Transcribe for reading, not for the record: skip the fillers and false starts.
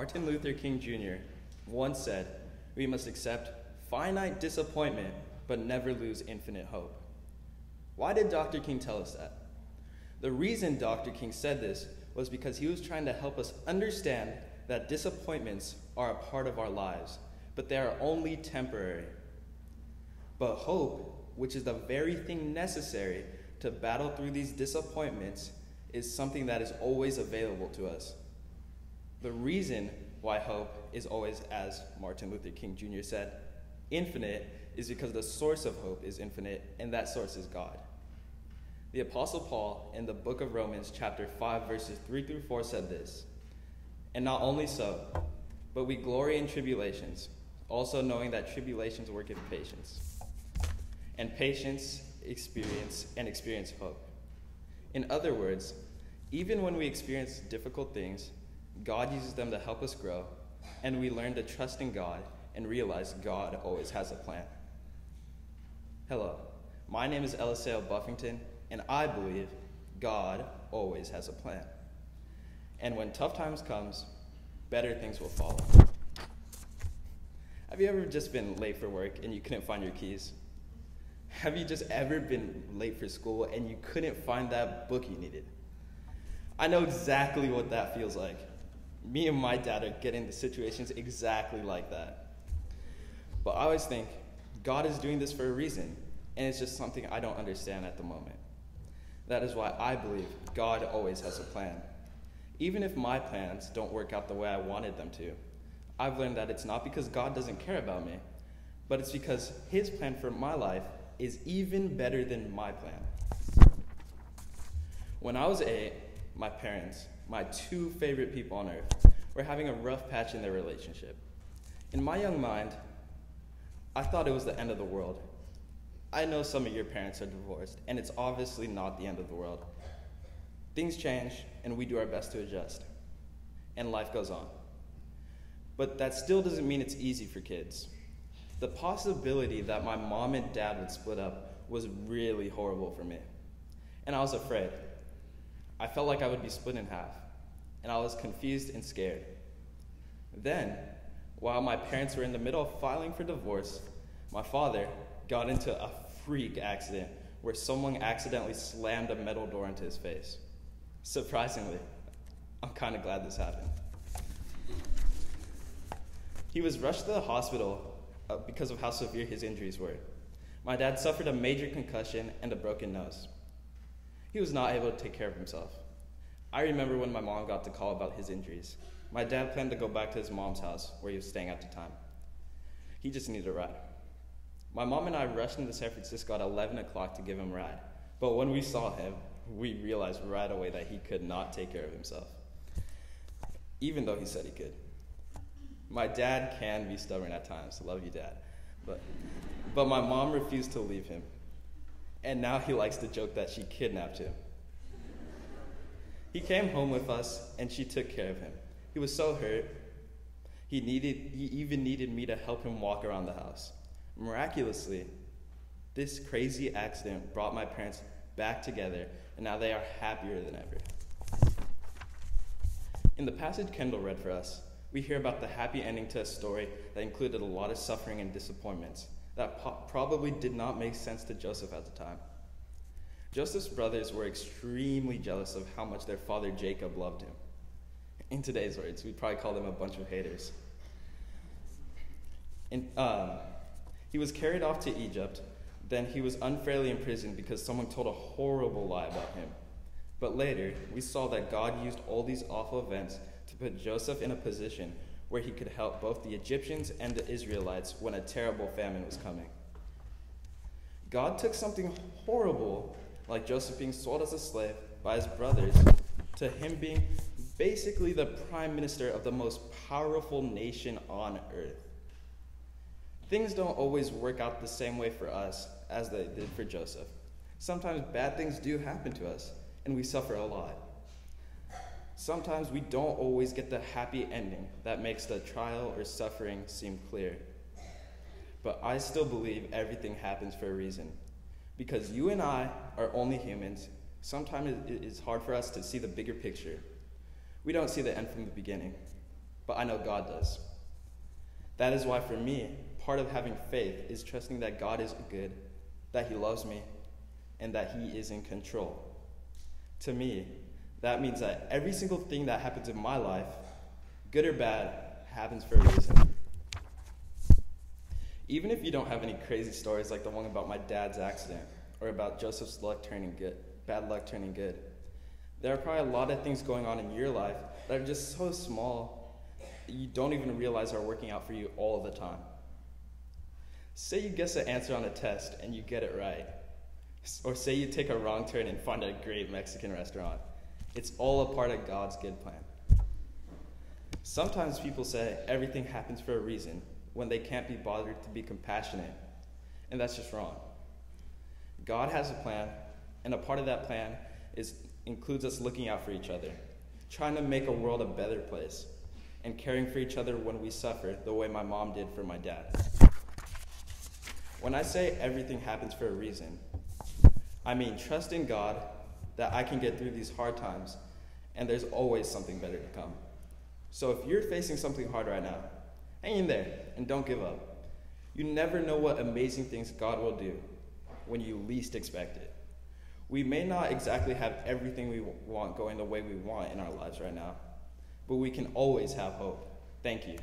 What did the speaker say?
Martin Luther King Jr. once said, "We must accept finite disappointment, but never lose infinite hope." Why did Dr. King tell us that? The reason Dr. King said this was because he was trying to help us understand that disappointments are a part of our lives, but they are only temporary. But hope, which is the very thing necessary to battle through these disappointments, is something that is always available to us. The reason why hope is always, as Martin Luther King Jr. said, infinite is because the source of hope is infinite, and that source is God. The Apostle Paul in the book of Romans chapter 5 verses 3 through 4 said this, "And not only so, but we glory in tribulations, also knowing that tribulations worketh patience, and patience experience hope." In other words, even when we experience difficult things, God uses them to help us grow, and we learn to trust in God and realize God always has a plan. Hello, my name is Eliseo Buffington, and I believe God always has a plan. And when tough times comes, better things will follow. Have you ever just been late for work and you couldn't find your keys? Have you just ever been late for school and you couldn't find that book you needed? I know exactly what that feels like. Me and my dad are getting into situations exactly like that. But I always think, God is doing this for a reason, and it's just something I don't understand at the moment. That is why I believe God always has a plan. Even if my plans don't work out the way I wanted them to, I've learned that it's not because God doesn't care about me, but it's because his plan for my life is even better than my plan. When I was 8, my parents, my two favorite people on earth, were having a rough patch in their relationship. In my young mind, I thought it was the end of the world. I know some of your parents are divorced, and it's obviously not the end of the world. Things change, and we do our best to adjust, and life goes on. But that still doesn't mean it's easy for kids. The possibility that my mom and dad would split up was really horrible for me, and I was afraid. I felt like I would be split in half, and I was confused and scared. Then, while my parents were in the middle of filing for divorce, my father got into a freak accident where someone accidentally slammed a metal door into his face. Surprisingly, I'm kind of glad this happened. He was rushed to the hospital because of how severe his injuries were. My dad suffered a major concussion and a broken nose. He was not able to take care of himself. I remember when my mom got the call about his injuries. My dad planned to go back to his mom's house where he was staying at the time. He just needed a ride. My mom and I rushed into San Francisco at 11 o'clock to give him a ride. But when we saw him, we realized right away that he could not take care of himself, even though he said he could. My dad can be stubborn at times. Love you, Dad. But my mom refused to leave him. And now he likes to joke that she kidnapped him. He came home with us, and she took care of him. He was so hurt, he even needed me to help him walk around the house. Miraculously, this crazy accident brought my parents back together, and now they are happier than ever. In the passage Kendall read for us, we hear about the happy ending to a story that included a lot of suffering and disappointments that probably did not make sense to Joseph at the time. Joseph's brothers were extremely jealous of how much their father Jacob loved him. In today's words, we'd probably call them a bunch of haters. He was carried off to Egypt. Then he was unfairly imprisoned because someone told a horrible lie about him. But later, we saw that God used all these awful events to put Joseph in a position where he could help both the Egyptians and the Israelites when a terrible famine was coming. God took something horrible, like Joseph being sold as a slave by his brothers, to him being basically the prime minister of the most powerful nation on earth. Things don't always work out the same way for us as they did for Joseph. Sometimes bad things do happen to us, and we suffer a lot. Sometimes we don't always get the happy ending that makes the trial or suffering seem clear. But I still believe everything happens for a reason. Because you and I are only humans, sometimes it's hard for us to see the bigger picture. We don't see the end from the beginning. but I know God does. That is why for me, part of having faith is trusting that God is good, that he loves me, and that he is in control. To me, that means that every single thing that happens in my life, good or bad, happens for a reason. Even if you don't have any crazy stories like the one about my dad's accident or about Joseph's bad luck turning good, there are probably a lot of things going on in your life that are just so small that you don't even realize are working out for you all the time. Say you guess the answer on a test and you get it right. Or say you take a wrong turn and find a great Mexican restaurant. It's all a part of God's good plan. Sometimes people say everything happens for a reason when they can't be bothered to be compassionate, and that's just wrong. God has a plan, and a part of that plan includes us looking out for each other, trying to make a world a better place, and caring for each other when we suffer the way my mom did for my dad. When I say everything happens for a reason, I mean trust in God that I can get through these hard times, and there's always something better to come. So if you're facing something hard right now, hang in there and don't give up. You never know what amazing things God will do when you least expect it. We may not exactly have everything we want going the way we want in our lives right now, but we can always have hope. Thank you.